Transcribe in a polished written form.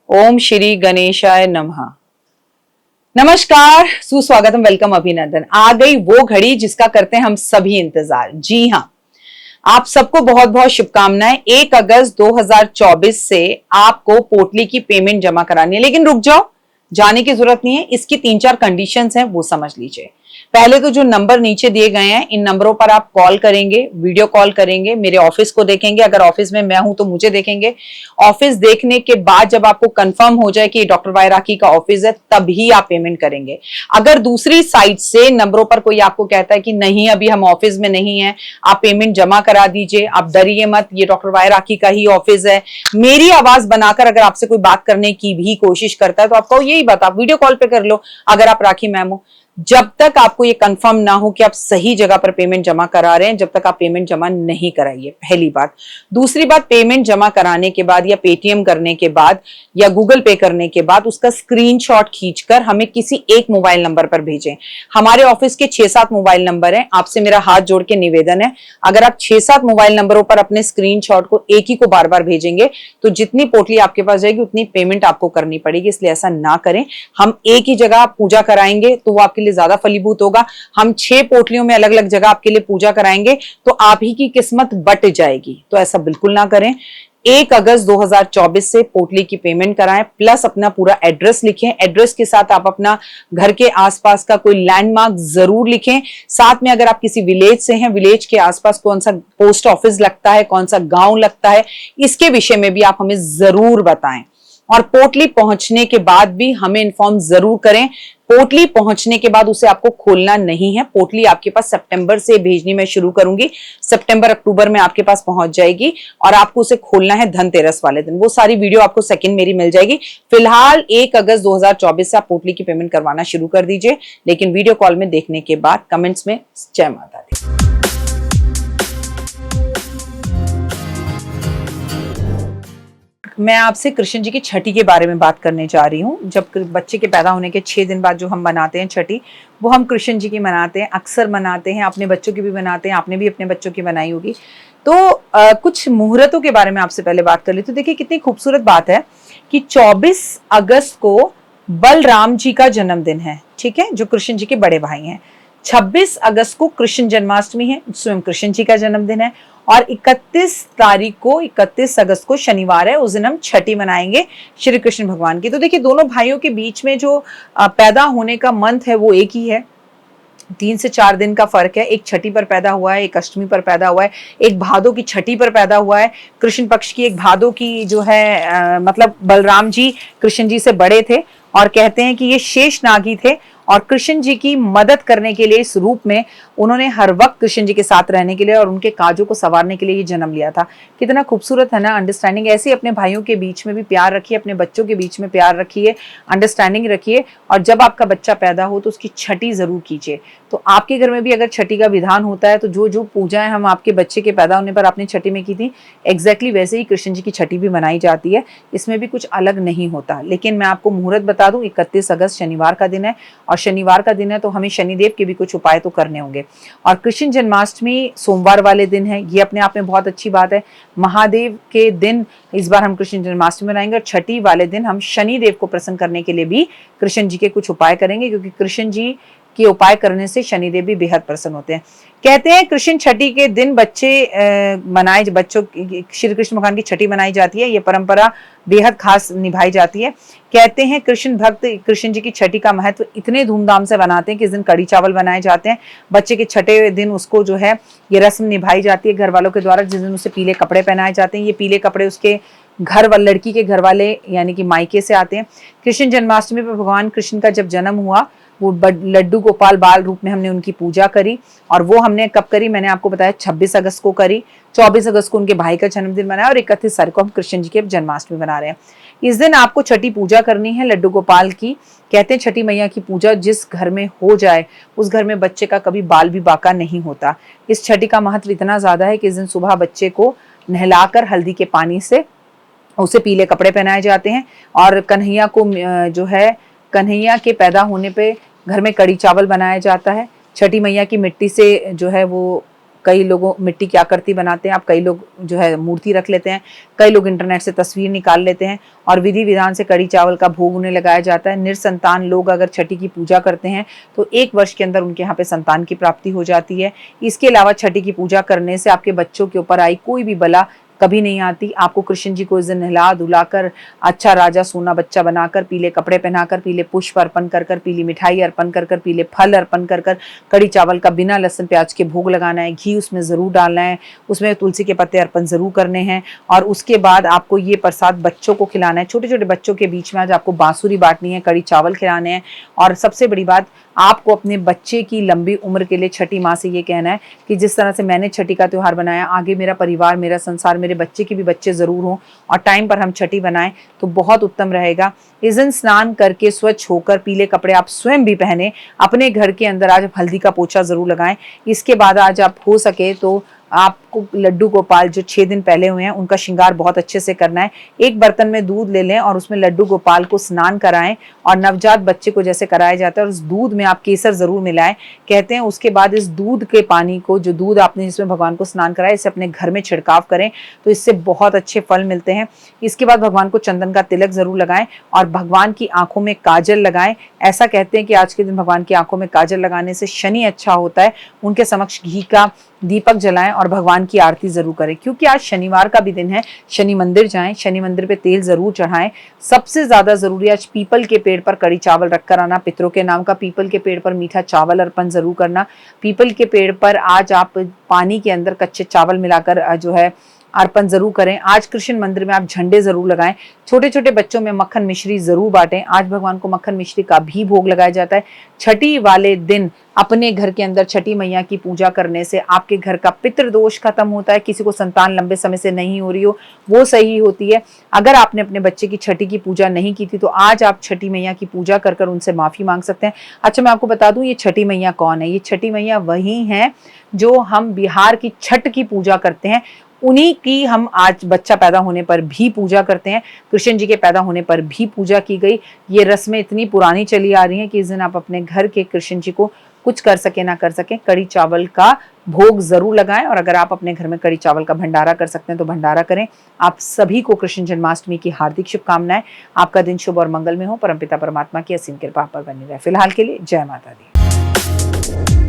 ओम श्री गणेशाय नमः। नमस्कार, सुस्वागतम, वेलकम, अभिनंदन। आ गई वो घड़ी जिसका करते हैं हम सभी इंतजार। जी हाँ, आप सबको बहुत बहुत शुभकामनाएं। 1 अगस्त 2024 से आपको पोटली की पेमेंट जमा करानी है, लेकिन रुक जाओ, जाने की जरूरत नहीं है। इसकी 3-4 कंडीशंस हैं, वो समझ लीजिए। पहले तो जो नंबर नीचे दिए गए हैं, इन नंबरों पर आप कॉल करेंगे, वीडियो कॉल करेंगे, मेरे ऑफिस को देखेंगे। अगर ऑफिस में मैं हूं तो मुझे देखेंगे। ऑफिस देखने के बाद जब आपको कंफर्म हो जाए कि डॉक्टर वाई राखी का ऑफिस है, तभी आप पेमेंट करेंगे। अगर दूसरी साइड से नंबरों पर कोई आपको कहता है कि नहीं, अभी हम ऑफिस में नहीं है, आप पेमेंट जमा करा दीजिए, आप डरिए मत, ये डॉक्टर वाई राखी का ही ऑफिस है, मेरी आवाज बनाकर अगर आपसे कोई बात करने की भी कोशिश करता है तो आपको यही बात, आप वीडियो कॉल पे कर लो अगर आप राखी मैम हो। जब तक आपको ये कंफर्म ना हो कि आप सही जगह पर पेमेंट जमा करा रहे हैं, जब तक आप पेमेंट जमा नहीं कराइए, पहली बात। दूसरी बात, पेमेंट जमा कराने के बाद या पेटीएम करने के बाद या गूगल पे करने के बाद उसका स्क्रीनशॉट खींचकर हमें किसी एक मोबाइल नंबर पर भेजें। हमारे ऑफिस के 6-7 मोबाइल नंबर हैं। आपसे मेरा हाथ जोड़ के निवेदन है, अगर आप 6-7 मोबाइल नंबरों पर अपने स्क्रीनशॉट को एक ही को बार बार भेजेंगे तो जितनी पोटली आपके पास जाएगी उतनी पेमेंट आपको करनी पड़ेगी। इसलिए ऐसा ना करें। हम एक ही जगह पूजा कराएंगे तो वो आपके लिए ज्यादा फलीभूत होगा। हम 6 पोटलियों में अलग अलग जगह आपके लिए पूजा कराएंगे तो आप ही की किस्मत बट जाएगी। तो ऐसा बिल्कुल ना करें। 1 अगस्त 2024 से पोटली की पेमेंट कराएं, प्लस अपना पूरा एड्रेस लिखें। एड्रेस के साथ आप अपना घर के आसपास का कोई लैंडमार्क जरूर लिखें। साथ में अगर आप किसी विलेज से हैं, विलेज के आसपास कौन सा पोस्ट ऑफिस लगता है, कौन सा गांव लगता है, इसके विषय में भी आप हमें जरूर बताएं। और पोटली पहुंचने के बाद भी हमें इन्फॉर्म जरूर करें। पोटली पहुंचने के बाद उसे आपको खोलना नहीं है। पोटली आपके पास सितंबर से भेजनी मैं शुरू करूंगी, सितंबर अक्टूबर में आपके पास पहुंच जाएगी और आपको उसे खोलना है धनतेरस वाले दिन। वो सारी वीडियो आपको सेकंड मेरी मिल जाएगी। फिलहाल 1 अगस्त 2024 से आप पोटली की पेमेंट करवाना शुरू कर दीजिए, लेकिन वीडियो कॉल में देखने के बाद कमेंट्स में जय माता दी। मैं आपसे कृष्ण जी की छठी के बारे में बात करने जा रही हूँ। जब बच्चे के पैदा होने के 6 दिन बाद जो हम मनाते हैं छठी, वो हम कृष्ण जी की मनाते हैं, अक्सर मनाते हैं, अपने बच्चों की भी मनाते हैं। आपने भी अपने बच्चों की बनाई होगी। तो कुछ मुहूर्तों के बारे में आपसे पहले बात कर ली। तो देखिए कितनी खूबसूरत बात है कि 24 अगस्त को बलराम जी का जन्मदिन है, ठीक है, जो कृष्ण जी के बड़े भाई हैं। 26 अगस्त को कृष्ण जन्माष्टमी है, स्वयं कृष्ण जी का जन्मदिन है। और 31 अगस्त को शनिवार है, उस दिन हम छठी मनाएंगे श्री कृष्ण भगवान की। तो देखिए दोनों भाइयों के बीच में जो पैदा होने का मंथ है वो एक ही है। 3 से 4 दिन का फर्क है। एक छठी पर पैदा हुआ है, एक अष्टमी पर पैदा हुआ है, एक भादो की छठी पर पैदा हुआ है कृष्ण पक्ष की, एक भादो की जो है मतलब बलराम जी कृष्ण जी से बड़े थे और कहते हैं कि ये शेष नागी थे और कृष्ण जी की मदद करने के लिए इस रूप में उन्होंने हर वक्त कृष्ण जी के साथ रहने के लिए और उनके काजों को संवारने के लिए ये जन्म लिया था। कितना खूबसूरत है ना अंडरस्टैंडिंग। ऐसे अपने भाइयों के बीच में भी प्यार रखिए, अपने बच्चों के बीच में प्यार रखिए, अंडरस्टैंडिंग रखिए। और जब आपका बच्चा पैदा हो तो उसकी छठी जरूर कीजिए। तो आपके घर में भी अगर छठी का विधान होता है तो जो जो पूजाएं हम आपके बच्चे के पैदा होने पर आपने छठी में की थी, एग्जैक्टली वैसे ही कृष्ण जी की छठी भी मनाई जाती है। इसमें भी कुछ अलग नहीं होता। लेकिन मैं आपको मुहूर्त बता दूं, 31 अगस्त शनिवार का दिन है और शनिवार का दिन है तो हमें शनिदेव के भी कुछ उपाय तो करने होंगे। और कृष्ण जन्माष्टमी सोमवार वाले दिन है, ये अपने आप में बहुत अच्छी बात है। महादेव के दिन इस बार हम कृष्ण जन्माष्टमी मनाएंगे और छठी वाले दिन हम शनिदेव को प्रसन्न करने के लिए भी कृष्ण जी के कुछ उपाय करेंगे, क्योंकि कृष्ण जी के उपाय करने से शनिदेव भी बेहद प्रसन्न होते हैं। कहते हैं कृष्ण छठी के दिन बच्चों श्री कृष्ण भगवान की छठी मनाई जाती है। ये परंपरा बेहद खास निभाई जाती है। कहते हैं कृष्ण भक्त कृष्ण जी की छठी का महत्व इतने धूमधाम से बनाते हैं कि इस दिन कड़ी चावल बनाए जाते हैं। बच्चे के छठे दिन उसको जो है ये रस्म निभाई जाती है घर वालों के द्वारा, जिस दिन उसे पीले कपड़े पहनाए जाते हैं। ये पीले कपड़े उसके लड़की के घर वाले यानी कि मायके से आते हैं। कृष्ण जन्माष्टमी पर भगवान कृष्ण का जब जन्म हुआ, वो लड्डू गोपाल बाल रूप में हमने उनकी पूजा करी। और वो हमने कब करी, मैंने आपको बताया 26 अगस्त को करी। 24 अगस्त को उनके भाई का जन्मदिन मनाया और 31 तारीख को हम कृष्ण जी की जन्माष्टमी मना रहे हैं। इस दिन आपको छठी पूजा करनी है लड्डू गोपाल की। कहते हैं छठी मैया की पूजा जिस घर में हो जाए उस घर में बच्चे का कभी बाल भी बाका नहीं होता। इस छठी का महत्व इतना ज्यादा है कि इस दिन सुबह बच्चे को नहलाकर हल्दी के पानी से उसे पीले कपड़े पहनाए जाते हैं और कन्हैया को जो है कन्हैया के पैदा होने पे घर में कड़ी चावल बनाया जाता है। छठी मैया की मिट्टी से जो है वो कई लोगों मिट्टी की आकृति बनाते हैं, आप कई लोग जो है मूर्ति रख लेते हैं, कई लोग इंटरनेट से तस्वीर निकाल लेते हैं और विधि विधान से कड़ी चावल का भोग उन्हें लगाया जाता है। निसंतान लोग अगर छठी की पूजा करते हैं तो 1 वर्ष के अंदर उनके यहाँ पे संतान की प्राप्ति हो जाती है। इसके अलावा छठी की पूजा करने से आपके बच्चों के ऊपर आई कोई भी बला कभी नहीं आती। आपको कृष्ण जी को इस दिन नहला धुलाकर अच्छा राजा सोना बच्चा बनाकर, पीले कपड़े पहनाकर, पीले पुष्प अर्पण कर कर, पीली मिठाई अर्पण कर कर, पीले फल अर्पण कर कर, कड़ी चावल का बिना लहसुन प्याज के भोग लगाना है। घी उसमें ज़रूर डालना है, उसमें तुलसी के पत्ते अर्पण ज़रूर करने हैं और उसके बाद आपको ये प्रसाद बच्चों को खिलाना है। छोटे छोटे बच्चों के बीच में आज आपको बांसुरी बांटनी है, कड़ी चावल खिलाने हैं और सबसे बड़ी बात, आपको अपने बच्चे की लंबी उम्र के लिए छठी माँ से ये कहना है कि जिस तरह से मैंने छठी का त्यौहार बनाया, आगे मेरा परिवार, मेरा संसार, मेरे बच्चे के भी बच्चे ज़रूर हों और टाइम पर हम छठी बनाएं तो बहुत उत्तम रहेगा। इस दिन स्नान करके स्वच्छ होकर पीले कपड़े आप स्वयं भी पहने, अपने घर के अंदर आज हल्दी का पोछा ज़रूर लगाएं। इसके बाद आज आप हो सके तो आपको लड्डू गोपाल जो 6 दिन पहले हुए हैं उनका श्रृंगार बहुत अच्छे से करना है। एक बर्तन में दूध ले लें और उसमें लड्डू गोपाल को स्नान कराएं और नवजात बच्चे को जैसे कराया जाता है और उस दूध में आप केसर जरूर मिलाएं। कहते हैं उसके बाद इस दूध के पानी को, जो दूध आपने जिसमें भगवान को स्नान कराया, इसे अपने घर में छिड़काव करें तो इससे बहुत अच्छे फल मिलते हैं। इसके बाद भगवान को चंदन का तिलक जरूर लगाएं और भगवान की आंखों में काजल लगाएं। ऐसा कहते हैं कि आज के दिन भगवान की आंखों में काजल लगाने से शनि अच्छा होता है। उनके समक्ष घी का दीपक जलाएं और भगवान की आरती जरूर करें। क्योंकि आज शनिवार का भी दिन है, शनि मंदिर जाएं, शनि मंदिर पे तेल जरूर चढ़ाएं। सबसे ज्यादा जरूरी आज पीपल के पेड़ पर कड़ी चावल रखकर आना, पितरों के नाम का पीपल के पेड़ पर मीठा चावल अर्पण जरूर करना। पीपल के पेड़ पर आज आप पानी के अंदर कच्चे चावल मिलाकर जो है अर्पण जरूर करें। आज कृष्ण मंदिर में आप झंडे जरूर लगाएं। छोटे छोटे बच्चों में मक्खन मिश्री जरूर बांटें। आज भगवान को मक्खन मिश्री का भी भोग लगाया जाता है। छठी वाले दिन अपने घर के अंदर छठी मैया की पूजा करने से आपके घर का पितृदोष खत्म होता है। किसी को संतान लंबे समय से नहीं हो रही हो वो सही होती है। अगर आपने अपने बच्चे की छठी की पूजा नहीं की थी तो आज आप छठी मैया की पूजा कर कर उनसे माफी मांग सकते हैं। अच्छा, मैं आपको बता दूं ये छठी मैया कौन है। ये छठी मैया वही हैं जो हम बिहार की छठ की पूजा करते हैं, उन्हीं की हम आज बच्चा पैदा होने पर भी पूजा करते हैं। कृष्ण जी के पैदा होने पर भी पूजा की गई। ये रस्में इतनी पुरानी चली आ रही हैं कि इस दिन आप अपने घर के कृष्ण जी को कुछ कर सके ना कर सके, कड़ी चावल का भोग जरूर लगाएं। और अगर आप अपने घर में कड़ी चावल का भंडारा कर सकते हैं तो भंडारा करें। आप सभी को कृष्ण जन्माष्टमी की हार्दिक शुभकामनाएं। आपका दिन शुभ और मंगलमय हो। परमपिता परमात्मा की असीम कृपा पर बनी रहे। फिलहाल के लिए जय माता दी।